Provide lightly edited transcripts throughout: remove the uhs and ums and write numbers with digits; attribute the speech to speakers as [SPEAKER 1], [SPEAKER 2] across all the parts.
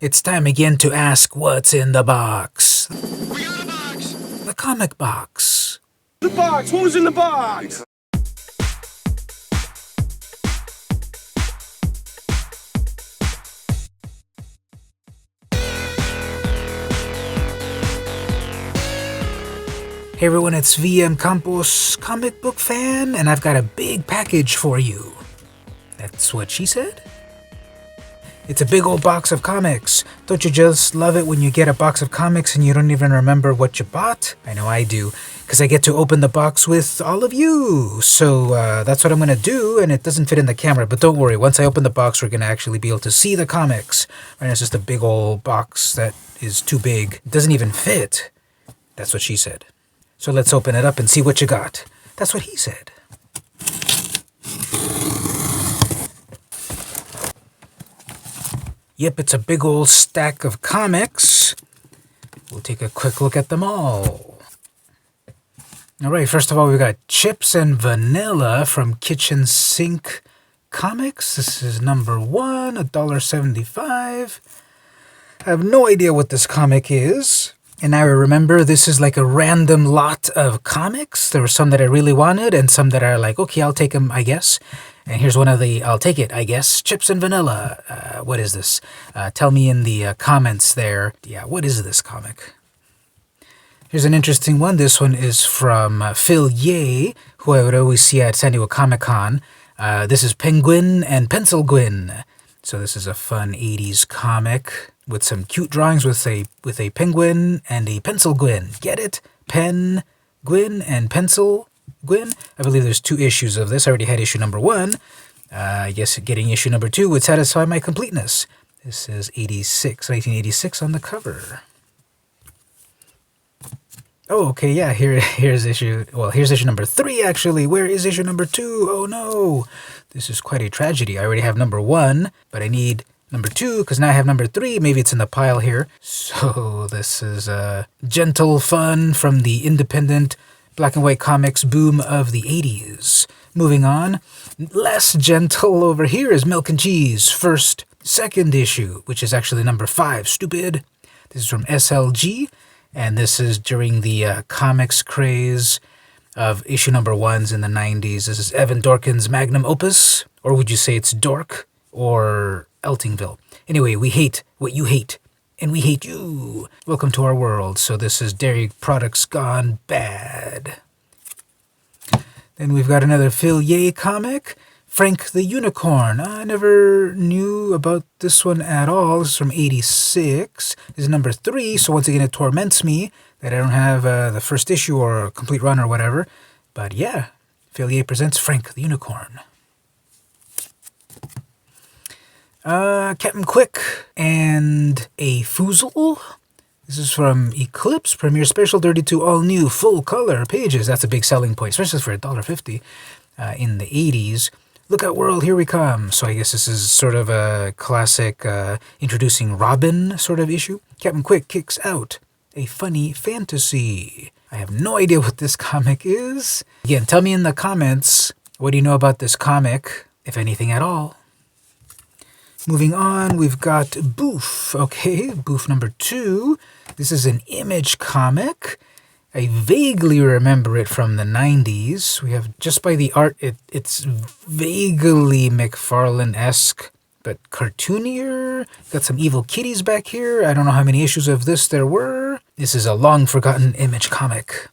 [SPEAKER 1] It's time again to ask what's in the box.
[SPEAKER 2] We got a box!
[SPEAKER 1] The comic box.
[SPEAKER 2] The box! What was in the box?
[SPEAKER 1] Hey everyone, it's vmcampos, comic book fan, and I've got a big package for you. That's what she said? It's a big old box of comics. Don't you just love it when you get a box of comics and you don't even remember what you bought? I know I do, because I get to open the box with all of you. So that's what I'm going to do, and it doesn't fit in the camera. But don't worry, once I open the box, we're going to actually be able to see the comics. And it's just a big old box that is too big. It doesn't even fit. That's what she said. So let's open it up and see what you got. That's what he said. Yep, it's a big old stack of comics. We'll take a quick look at them all. Alright, first of all, we've got Chips and Vanilla from Kitchen Sink Comics. This is number 1, $1.75. I have no idea what this comic is. And now I remember this is like a random lot of comics. There were some that I really wanted and some that are like, okay, I'll take them, I guess. And here's one of the, I'll take it, I guess. Chips and Vanilla. What is this? Tell me in the comments there. Yeah, what is this comic? Here's an interesting one. This one is from Phil Yeh, who I would always see at San Diego Comic-Con. This is Penguin and Pencil Gwyn. So this is a fun 80s comic with some cute drawings with a penguin and a pencil Gwyn. Get it? Pen Gwyn and pencil Gwyn. I believe there's 2 issues of this. I already had issue number 1. I guess getting issue number 2 would satisfy my completeness. This is 1986 on the cover. Oh, okay, yeah, here's issue number 3, actually. Where is issue number 2? Oh, no. This is quite a tragedy. I already have number 1, but I need number 2, because now I have number 3. Maybe it's in the pile here. So this is gentle fun from the independent black and white comics boom of the 80s. Moving on, less gentle over here is Milk and Cheese, second issue, which is actually number 5, stupid. This is from SLG. And this is during the comics craze of issue number 1s in the 90s. This is Evan Dorkin's magnum opus. Or would you say it's Dork or Eltingville? Anyway, we hate what you hate. And we hate you. Welcome to our world. So this is Dairy Products Gone Bad. Then we've got another Phil Yeh comic. Frank the Unicorn. I never knew about this one at all. This is from 86. This is number 3, so once again it torments me that I don't have the first issue or a complete run or whatever. But yeah, Phil Yeh presents Frank the Unicorn. Captain Quick and a Foozle. This is from Eclipse, Premiere Special 32, all new, full color pages. That's a big selling point, especially for $1.50 in the 80s. Look out world, here we come. So I guess this is sort of a classic introducing Robin sort of issue. Captain Quick kicks out a funny fantasy. I have no idea what this comic is. Again, tell me in the comments, what do you know about this comic, if anything at all? Moving on, we've got Boof. Okay, Boof number 2. This is an Image comic. I vaguely remember it from the 90s. We have, just by the art, it's vaguely McFarlane-esque, but cartoonier. Got some evil kitties back here. I don't know how many issues of this there were. This is a long-forgotten Image comic.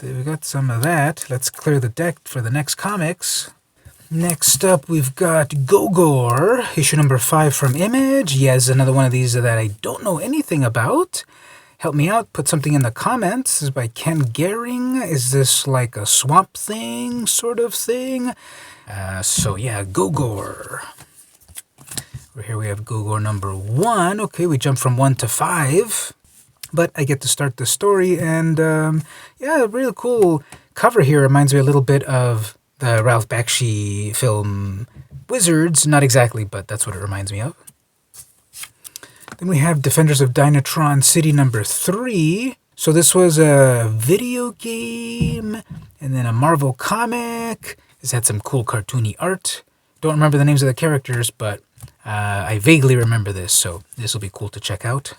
[SPEAKER 1] We got some of that. Let's clear the deck for the next comics. Next up, we've got Gogor, issue number 5 from Image. Yes, another one of these that I don't know anything about. Help me out, put something in the comments. This is by Ken Gehring. Is this like a Swamp Thing sort of thing? So yeah, Gogor. Over here we have Gogor number 1. Okay, we jump from 1 to 5. But I get to start the story, and yeah, really cool cover here. Reminds me a little bit of the Ralph Bakshi film Wizards. Not exactly, but that's what it reminds me of. Then we have Defenders of Dynatron City number 3. So this was a video game, and then a Marvel comic. This had some cool cartoony art. Don't remember the names of the characters, but I vaguely remember this, so this will be cool to check out.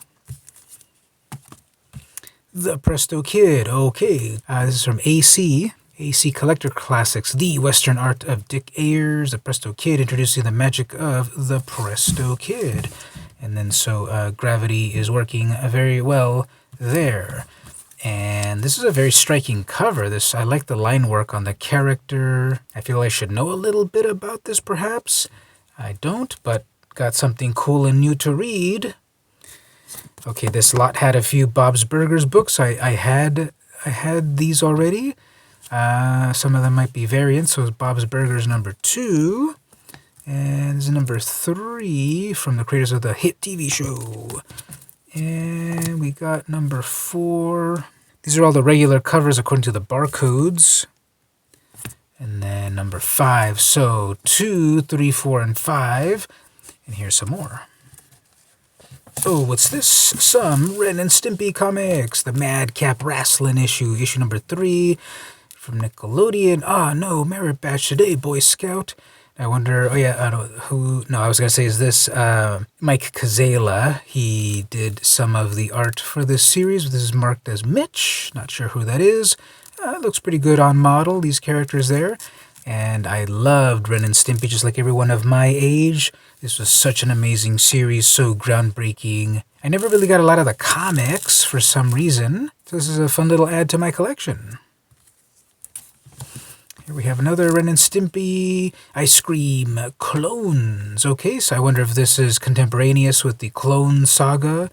[SPEAKER 1] The Presto Kid, okay. This is from AC Collector Classics, The Western Art of Dick Ayers, The Presto Kid, introducing the magic of the Presto Kid. And then so gravity is working very well there. And this is a very striking cover. I like the line work on the character. I feel I should know a little bit about this perhaps. I don't, but got something cool and new to read. Okay, this lot had a few Bob's Burgers books. I had these already. Some of them might be variants. So it's Bob's Burgers number 2. And this is number 3 from the creators of the hit TV show. And we got number 4. These are all the regular covers according to the barcodes. And then number 5. So 2, 3, 4, and 5. And here's some more. Oh, what's this? Some Ren and Stimpy comics. The Madcap Wrastlin' issue number 3 from Nickelodeon. Ah, no, merit badge today, Boy Scout. I wonder, I was going to say, is this Mike Kazela? He did some of the art for this series. This is marked as Mitch. Not sure who that is. Looks pretty good on model, these characters there. And I loved Ren and Stimpy, just like everyone of my age. This was such an amazing series, so groundbreaking. I never really got a lot of the comics for some reason. So this is a fun little add to my collection. Here we have another Ren and Stimpy ice cream clones. Okay, so I wonder if this is contemporaneous with the clone saga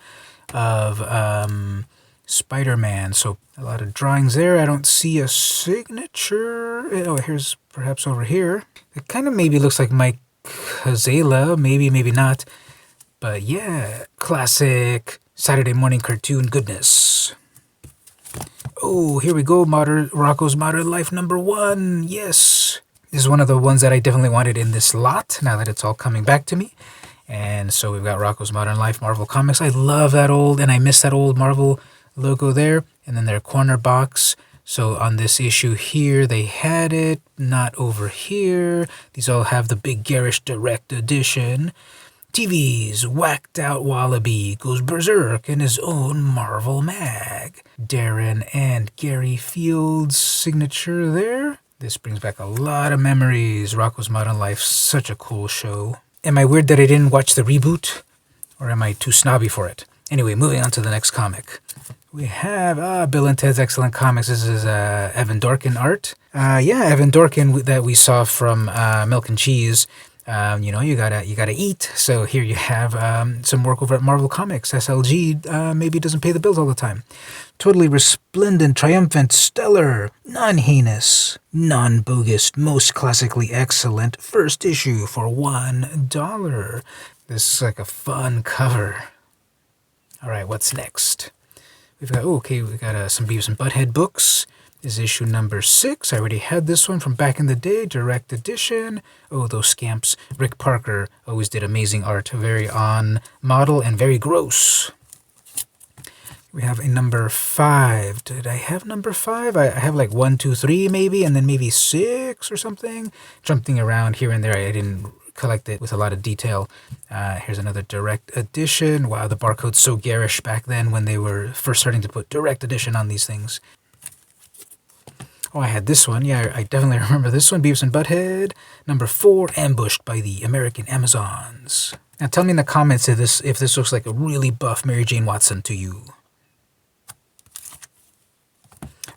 [SPEAKER 1] of Spider-Man. So a lot of drawings there. I don't see a signature. Oh, here's perhaps over here. It kind of maybe looks like Mike Kazela. Maybe, maybe not. But yeah, classic Saturday morning cartoon goodness. Oh, here we go. Rocko's Modern Life number 1. Yes. This is one of the ones that I definitely wanted in this lot, now that it's all coming back to me. And so we've got Rocko's Modern Life Marvel Comics. I love that old, and I miss that old Marvel logo there. And then their corner box. So on this issue here, they had it, not over here. These all have the big garish direct edition. TV's whacked out Wallaby goes berserk in his own Marvel mag. Darren and Gary Field's signature there. This brings back a lot of memories. Rocko's Modern Life, such a cool show. Am I weird that I didn't watch the reboot? Or am I too snobby for it? Anyway, moving on to the next comic. We have Bill and Ted's Excellent Comics. This is Evan Dorkin art. Evan Dorkin that we saw from Milk and Cheese. You gotta eat. So here you have some work over at Marvel Comics. SLG maybe doesn't pay the bills all the time. Totally resplendent, triumphant, stellar, non-heinous, non-bogus, most classically excellent first issue for $1. This is like a fun cover. All right, what's next? We've got some Beavis and Butthead books. This is issue number 6. I already had this one from back in the day, direct edition. Oh, those scamps. Rick Parker always did amazing art, very on model and very gross. We have a number 5. Did I have number 5? I have like 1, 2, 3 maybe, and then maybe 6 or something. Jumping around here and there. I didn't collect it with a lot of detail. Here's another direct edition. Wow, the barcode's so garish back then when they were first starting to put direct edition on these things. Oh, I had this one. Yeah, I definitely remember this one. Beavis and Butthead. Number 4, Ambushed by the American Amazons. Now tell me in the comments if this looks like a really buff Mary Jane Watson to you.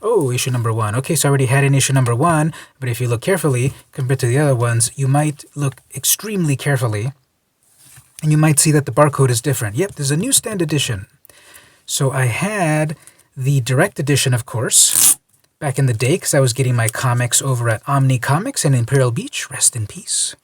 [SPEAKER 1] Oh, issue number 1. Okay, so I already had an issue number 1, but if you look carefully, compared to the other ones, you might look extremely carefully, and you might see that the barcode is different. Yep, there's a newsstand edition. So I had the direct edition, of course, back in the day, because I was getting my comics over at Omni Comics in Imperial Beach. Rest in peace.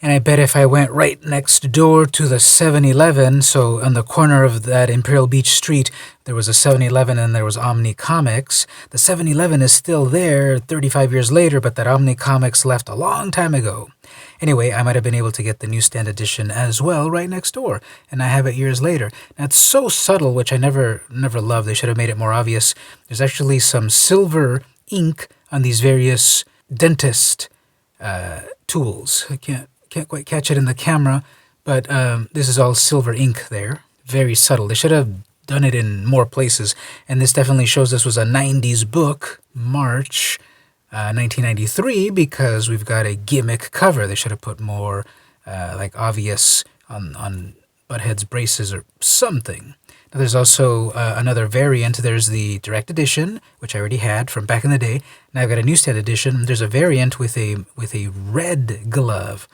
[SPEAKER 1] And I bet if I went right next door to the 7-Eleven, so on the corner of that Imperial Beach street, there was a 7-Eleven and there was Omni Comics. The 7-Eleven is still there 35 years later, but that Omni Comics left a long time ago. Anyway, I might have been able to get the newsstand edition as well right next door, and I have it years later. Now, it's so subtle, which I never loved. They should have made it more obvious. There's actually some silver ink on these various dentist tools. I can't quite catch it in the camera, But this is all silver ink there. Very subtle. They should have done it in more places. And this definitely shows this was a 90s book, March 1993, because we've got a gimmick cover. They should have put more like obvious on Butthead's braces or something. Now there's also another variant. There's the direct edition, which I already had from back in the day. Now I've got a newsstand edition. There's a variant with a red glove.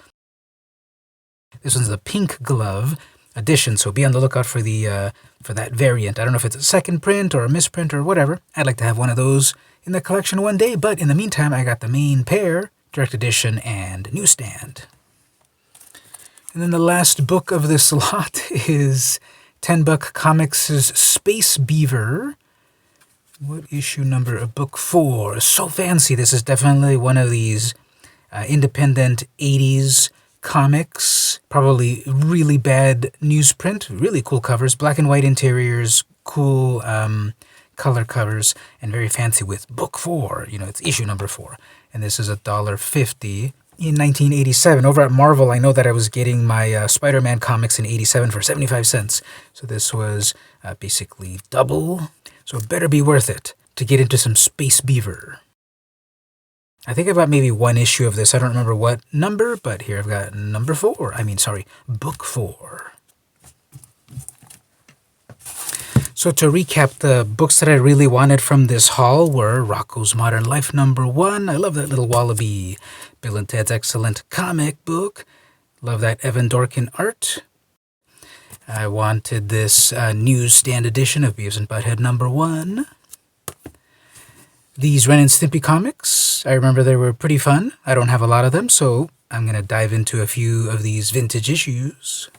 [SPEAKER 1] This one's the pink glove edition, so be on the lookout for the for that variant. I don't know if it's a second print or a misprint or whatever. I'd like to have one of those in the collection one day, but in the meantime, I got the main pair, direct edition and newsstand. And then the last book of this lot is 10 Buck Comics' Space Beaver. What issue number of book 4? So fancy. This is definitely one of these independent 80s comics. Probably really bad newsprint. Really cool covers. Black and white interiors. Cool color covers. And very fancy with book 4. You know, it's issue number 4. And this is $1.50. In 1987, over at Marvel, I know that I was getting my Spider-Man comics in 87 for 75 cents. So this was basically double. So it better be worth it to get into some Space Beaver. I think I've got maybe one issue of this. I don't remember what number, but here I've got number 4. Book 4. So to recap, the books that I really wanted from this haul were Rocko's Modern Life #1. I love that little wallaby. Bill and Ted's Excellent Comic Book. Love that Evan Dorkin art. I wanted this newsstand edition of Beavis and Butthead #1. These Ren and Stimpy comics, I remember they were pretty fun. I don't have a lot of them, so I'm going to dive into a few of these vintage issues.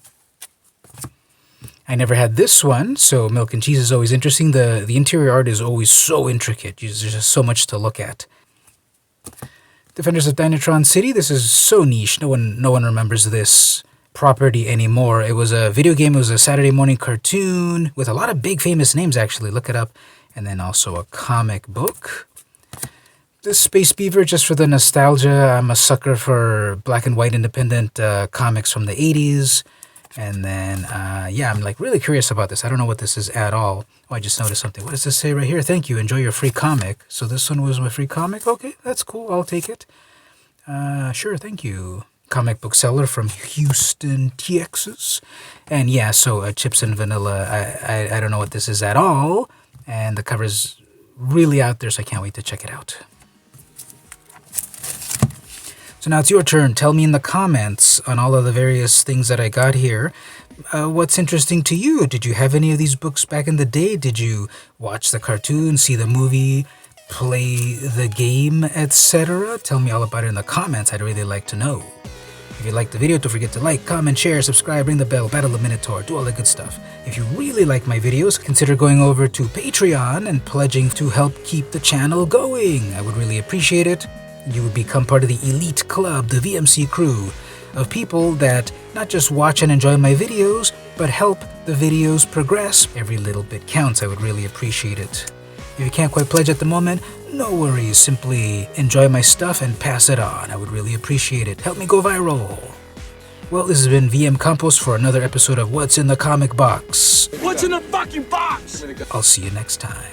[SPEAKER 1] I never had this one, so Milk and Cheese is always interesting. The interior art is always so intricate. There's just so much to look at. Defenders of Dynatron City, this is so niche. No one remembers this property anymore. It was a video game. It was a Saturday morning cartoon with a lot of big famous names, actually. Look it up. And then also a comic book. This Space Beaver, just for the nostalgia. I'm a sucker for black and white independent comics from the 80s. And then, yeah, I'm like really curious about this. I don't know what this is at all. Oh, I just noticed something. What does this say right here? Thank you. Enjoy your free comic. So this one was my free comic? Okay, that's cool. I'll take it. Sure, thank you. Comic book seller from Houston, Texas. And yeah, so Chips and Vanilla. I don't know what this is at all. And the cover's really out there, so I can't wait to check it out. So now it's your turn. Tell me in the comments on all of the various things that I got here. What's interesting to you? Did you have any of these books back in the day? Did you watch the cartoon, see the movie, play the game, etc.? Tell me all about it in the comments. I'd really like to know. If you liked the video, don't forget to like, comment, share, subscribe, ring the bell, battle the Minotaur, do all that good stuff. If you really like my videos, consider going over to Patreon and pledging to help keep the channel going. I would really appreciate it. You would become part of the elite club, the VMC crew, of people that not just watch and enjoy my videos, but help the videos progress. Every little bit counts. I would really appreciate it. If you can't quite pledge at the moment, no worries. Simply enjoy my stuff and pass it on. I would really appreciate it. Help me go viral. Well, this has been vmcampos for another episode of What's in the Comic Box.
[SPEAKER 2] What's in the fucking box?
[SPEAKER 1] I'll see you next time.